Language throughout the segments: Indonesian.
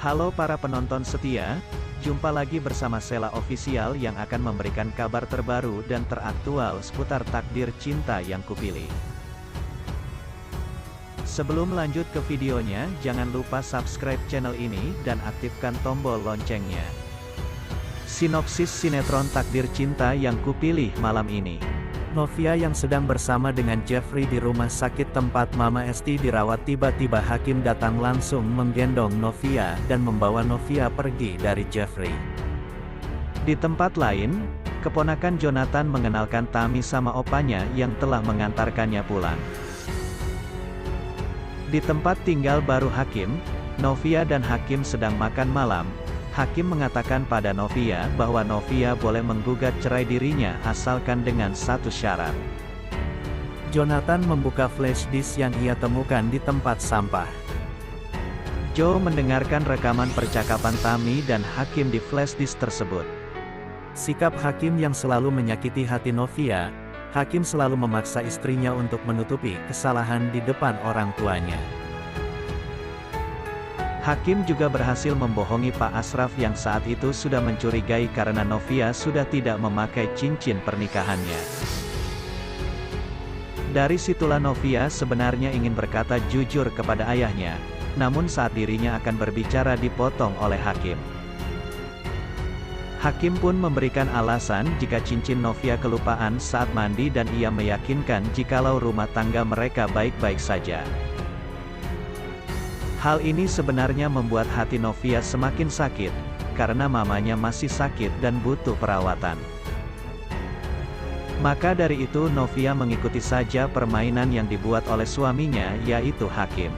Halo para penonton setia, jumpa lagi bersama Sela Official yang akan memberikan kabar terbaru dan teraktual seputar takdir cinta yang kupilih. Sebelum lanjut ke videonya, jangan lupa subscribe channel ini dan aktifkan tombol loncengnya. Sinopsis sinetron Takdir Cinta yang kupilih malam ini. Novia yang sedang bersama dengan Jeffrey di rumah sakit tempat Mama Esti dirawat, tiba-tiba Hakim datang langsung menggendong Novia dan membawa Novia pergi dari Jeffrey. Di tempat lain, keponakan Jonathan mengenalkan Tami sama opanya yang telah mengantarkannya pulang. Di tempat tinggal baru Hakim, Novia dan Hakim sedang makan malam. Hakim mengatakan pada Novia bahwa Novia boleh menggugat cerai dirinya asalkan dengan satu syarat. Jonathan membuka flash disk yang ia temukan di tempat sampah. Joe mendengarkan rekaman percakapan Tami dan Hakim di flash disk tersebut. Sikap Hakim yang selalu menyakiti hati Novia, Hakim selalu memaksa istrinya untuk menutupi kesalahan di depan orang tuanya. Hakim juga berhasil membohongi Pak Asraf yang saat itu sudah mencurigai karena Novia sudah tidak memakai cincin pernikahannya. Dari situlah Novia sebenarnya ingin berkata jujur kepada ayahnya, namun saat dirinya akan berbicara dipotong oleh Hakim. Hakim pun memberikan alasan jika cincin Novia kelupaan saat mandi dan ia meyakinkan jikalau rumah tangga mereka baik-baik saja. Hal ini sebenarnya membuat hati Novia semakin sakit, karena mamanya masih sakit dan butuh perawatan. Maka dari itu Novia mengikuti saja permainan yang dibuat oleh suaminya, yaitu Hakim.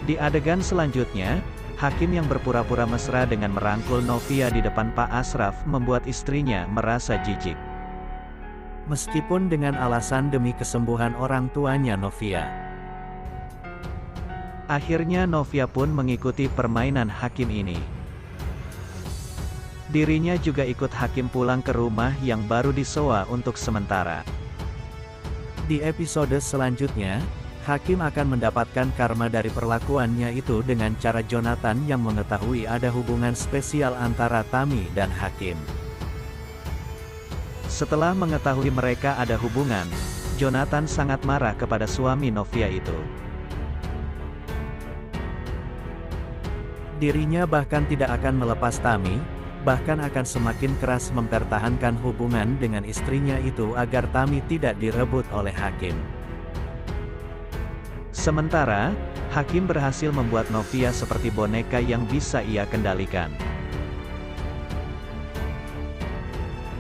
Di adegan selanjutnya, Hakim yang berpura-pura mesra dengan merangkul Novia di depan Pak Asraf membuat istrinya merasa jijik. Meskipun dengan alasan demi kesembuhan orang tuanya Novia. Akhirnya Novia pun mengikuti permainan Hakim ini. Dirinya juga ikut Hakim pulang ke rumah yang baru disewa untuk sementara. Di episode selanjutnya, Hakim akan mendapatkan karma dari perlakuannya itu dengan cara Jonathan yang mengetahui ada hubungan spesial antara Tami dan Hakim. Setelah mengetahui mereka ada hubungan, Jonathan sangat marah kepada suami Novia itu. Dirinya bahkan tidak akan melepas Tami, bahkan akan semakin keras mempertahankan hubungan dengan istrinya itu agar Tami tidak direbut oleh Hakim. Sementara, Hakim berhasil membuat Novia seperti boneka yang bisa ia kendalikan.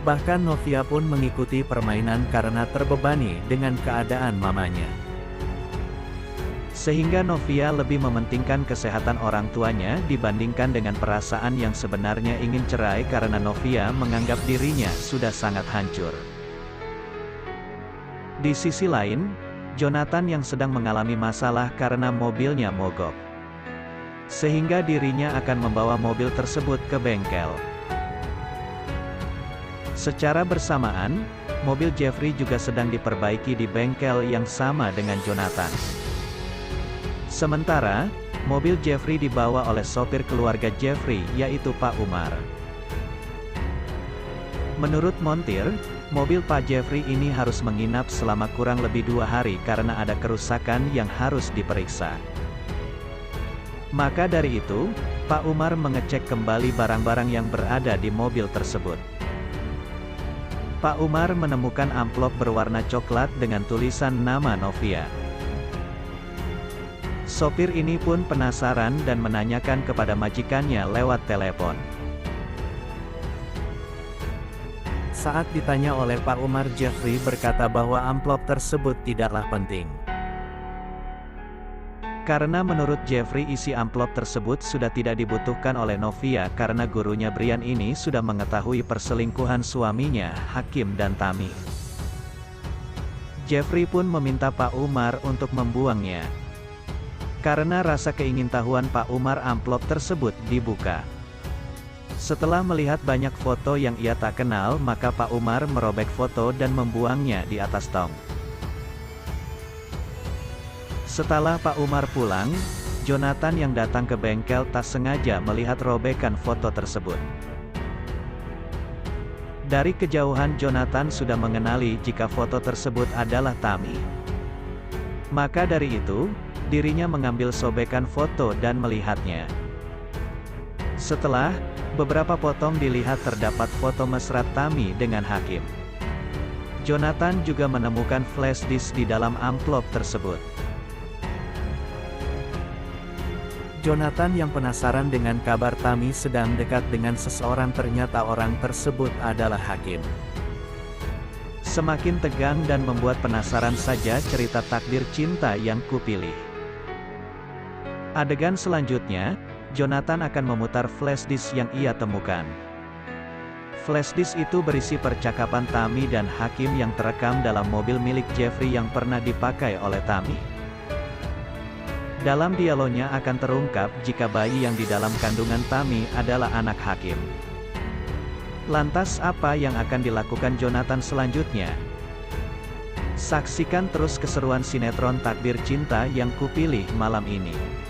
Bahkan Novia pun mengikuti permainan karena terbebani dengan keadaan mamanya. Sehingga Novia lebih mementingkan kesehatan orang tuanya dibandingkan dengan perasaan yang sebenarnya ingin cerai karena Novia menganggap dirinya sudah sangat hancur. Di sisi lain, Jonathan yang sedang mengalami masalah karena mobilnya mogok. Sehingga dirinya akan membawa mobil tersebut ke bengkel. Secara bersamaan, mobil Jeffrey juga sedang diperbaiki di bengkel yang sama dengan Jonathan. Sementara, mobil Jeffrey dibawa oleh sopir keluarga Jeffrey, yaitu Pak Umar. Menurut montir, mobil Pak Jeffrey ini harus menginap selama kurang lebih 2 hari karena ada kerusakan yang harus diperiksa. Maka dari itu, Pak Umar mengecek kembali barang-barang yang berada di mobil tersebut. Pak Umar menemukan amplop berwarna coklat dengan tulisan nama Novia. Sopir ini pun penasaran dan menanyakan kepada majikannya lewat telepon. Saat ditanya oleh Pak Umar, Jeffrey berkata bahwa amplop tersebut tidaklah penting. Karena menurut Jeffrey isi amplop tersebut sudah tidak dibutuhkan oleh Novia karena gurunya Brian ini sudah mengetahui perselingkuhan suaminya, Hakim dan Tami. Jeffrey pun meminta Pak Umar untuk membuangnya. Karena rasa keingintahuan Pak Umar, amplop tersebut dibuka. Setelah melihat banyak foto yang ia tak kenal, maka Pak Umar merobek foto dan membuangnya di atas tong. Setelah Pak Umar pulang, Jonathan yang datang ke bengkel tak sengaja melihat robekan foto tersebut. Dari kejauhan Jonathan sudah mengenali jika foto tersebut adalah Tammy. Maka dari itu, dirinya mengambil sobekan foto dan melihatnya. Setelah beberapa potong dilihat terdapat foto mesra Tammy dengan Hakim. Jonathan juga menemukan flash disk di dalam amplop tersebut. Jonathan yang penasaran dengan kabar Tammy sedang dekat dengan seseorang, ternyata orang tersebut adalah Hakim. Semakin tegang dan membuat penasaran saja cerita takdir cinta yang kupilih. Adegan selanjutnya, Jonathan akan memutar flash disk yang ia temukan. Flash disk itu berisi percakapan Tammy dan Hakim yang terekam dalam mobil milik Jeffrey yang pernah dipakai oleh Tammy. Dalam dialognya akan terungkap jika bayi yang di dalam kandungan Tammy adalah anak Hakim. Lantas apa yang akan dilakukan Jonathan selanjutnya? Saksikan terus keseruan sinetron Takdir Cinta yang kupilih malam ini.